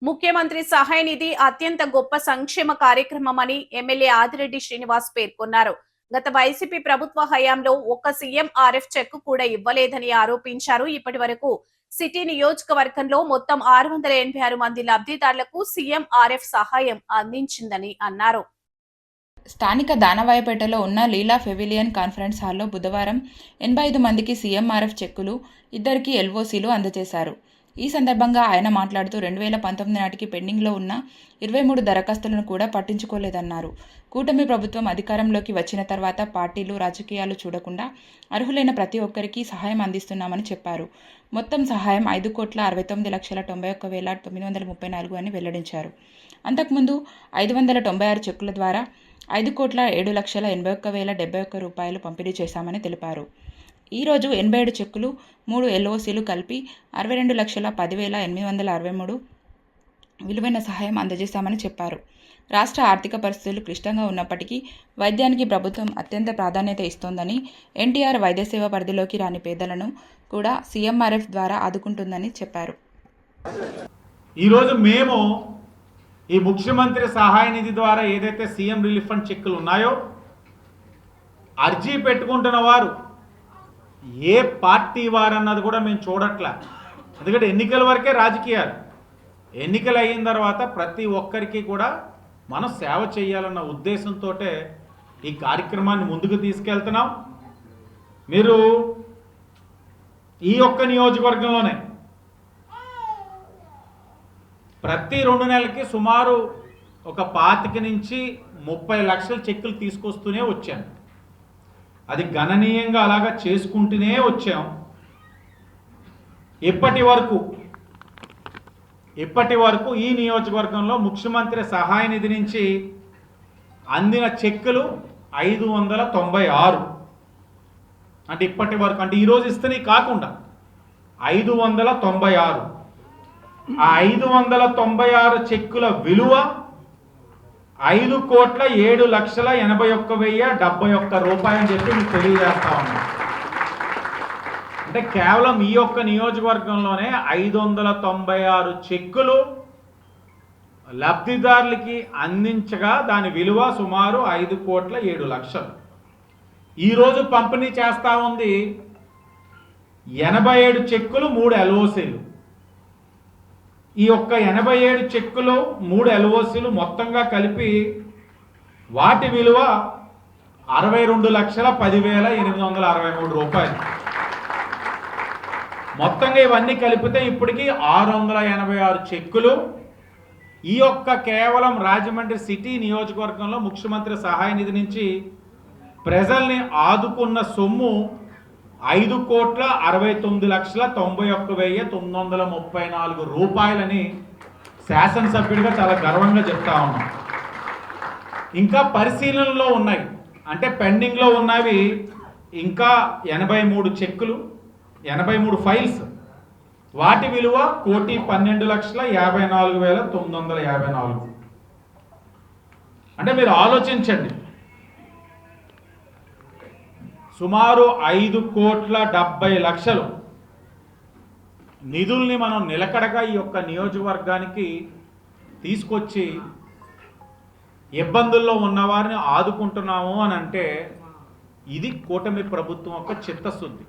ముఖ్యమంత్రి సహాయ నిధి అత్యంత గొప్ప సంక్షేమ కార్యక్రమమని ఎమ్మెల్యే ఆదిరెడ్డి శ్రీనివాస్ పేర్కొన్నారు. గత వైసీపీ ప్రభుత్వ హయాంలో ఒక్క సీఎంఆర్ఎఫ్ చెక్ కూడా ఇవ్వలేదని ఆరోపించారు. ఇప్పటి వరకు సిటీ నియోజకవర్గంలో మొత్తం 686 మంది లబ్ధిదారులకు సీఎంఆర్ఎఫ్ సహాయం అందించిందని అన్నారు. స్థానిక దానవాయపేటలో ఉన్న లీలా పెవిలియన్ కాన్ఫరెన్స్ హాల్లో బుధవారం 85 మందికి సీఎంఆర్ఎఫ్ చెక్కులు, 2కి ఎల్ఓసీలు అందజేశారు. ఈ సందర్భంగా ఆయన మాట్లాడుతూ 2019 నాటికి పెండింగ్లో ఉన్న 23 దరఖాస్తులను కూడా పట్టించుకోలేదన్నారు. కూటమి ప్రభుత్వం అధికారంలోకి వచ్చిన తర్వాత పార్టీలు, రాజకీయాలు చూడకుండా అర్హులైన ప్రతి ఒక్కరికి సహాయం అందిస్తున్నామని చెప్పారు. మొత్తం సహాయం 5,69,91,934 అని వెల్లడించారు. అంతకుముందు 596 చెక్కుల ద్వారా 5,07,81,071 రూపాయలు పంపిణీ చేశామని తెలిపారు. ఈరోజు 87 చెక్కులు, 3 ఎల్ఓసీలు కలిపి 62,10,863 విలువైన సహాయం అందజేశామని చెప్పారు. రాష్ట్ర ఆర్థిక పరిస్థితులు క్లిష్టంగా ఉన్నప్పటికీ వైద్యానికి ప్రభుత్వం అత్యంత ప్రాధాన్యత ఇస్తోందని, ఎన్టీఆర్ వైద్య సేవ పరిధిలోకి రాని పేదలను కూడా సీఎంఆర్ఎఫ్ ద్వారా ఆదుకుంటుందని చెప్పారు. ఈరోజు మేము ఈ ముఖ్యమంత్రి సహాయ నిధి ద్వారా ఏదైతే సీఎం రిలీఫ్ ఫండ్ చెక్కులు ఉన్నాయో అర్జీ పెట్టుకుంటున్న వారు ఏ పార్టీ వారన్నది కూడా మేము చూడట్లే. ఎందుకంటే ఎన్నికల వరకే రాజకీయాలు. ఎన్నికలు అయిన తర్వాత ప్రతి ఒక్కరికి కూడా మనం సేవ చేయాలన్న ఉద్దేశంతో ఈ కార్యక్రమాన్ని ముందుకు తీసుకెళ్తున్నాం. మీరు ఈ ఒక్క నియోజకవర్గంలోనే ప్రతి 2 నెలలకి సుమారు ఒక 25 నుంచి 30 లక్షల చెక్కులు తీసుకొస్తూనే వచ్చాను. అది గణనీయంగా అలాగా చేసుకుంటూనే వచ్చాం. ఇప్పటి వరకు ఈ నియోజకవర్గంలో ముఖ్యమంత్రి సహాయ నిధి నుంచి అందిన చెక్కులు 596. అంటే ఇప్పటి వరకు, అంటే ఈరోజు ఇస్తేనే కాకుండా 596. ఆ 596 చెక్కుల విలువ 5,07,81,071 రూపాయలు అని చెప్పి మీకు తెలియజేస్తా ఉన్నాం. అంటే కేవలం ఈ ఒక్క నియోజకవర్గంలోనే 596 చెక్కులు లబ్ధిదారులకి అందించగా దాని విలువ సుమారు 5,07,00,000. ఈరోజు పంపిణీ చేస్తూ ఉంది 87 చెక్కులు, 3 ఎల్ఓసీలు. ఈ ఒక్క 87 చెక్కులు, 3 ఎల్ఓసీలు మొత్తంగా కలిపి వాటి విలువ 62,10,863 రూపాయలు. మొత్తంగా ఇవన్నీ కలిపితే ఇప్పటికీ 686 చెక్కులు ఈ ఒక్క కేవలం రాజమండ్రి సిటీ నియోజకవర్గంలో ముఖ్యమంత్రి సహాయ నిధి నుంచి ప్రజల్ని ఆదుకున్న సొమ్ము 5,69,91,934 రూపాయలని శాసనసభ్యుడిగా చాలా గర్వంగా చెప్తా ఉన్నాం. ఇంకా పరిశీలనలో ఉన్నాయి, అంటే పెండింగ్లో ఉన్నవి ఇంకా 83 చెక్కులు, 83 ఫైల్స్. వాటి విలువ 1,12,54,954. అంటే మీరు ఆలోచించండి, సుమారు 5,70,00,000 నిధుల్ని మనం నిలకడగా ఈ యొక్క నియోజకవర్గానికి తీసుకొచ్చి ఇబ్బందుల్లో ఉన్నవారిని ఆదుకుంటున్నాము అని అంటే ఇది కూటమి ప్రభుత్వం యొక్క చిత్తశుద్ధి.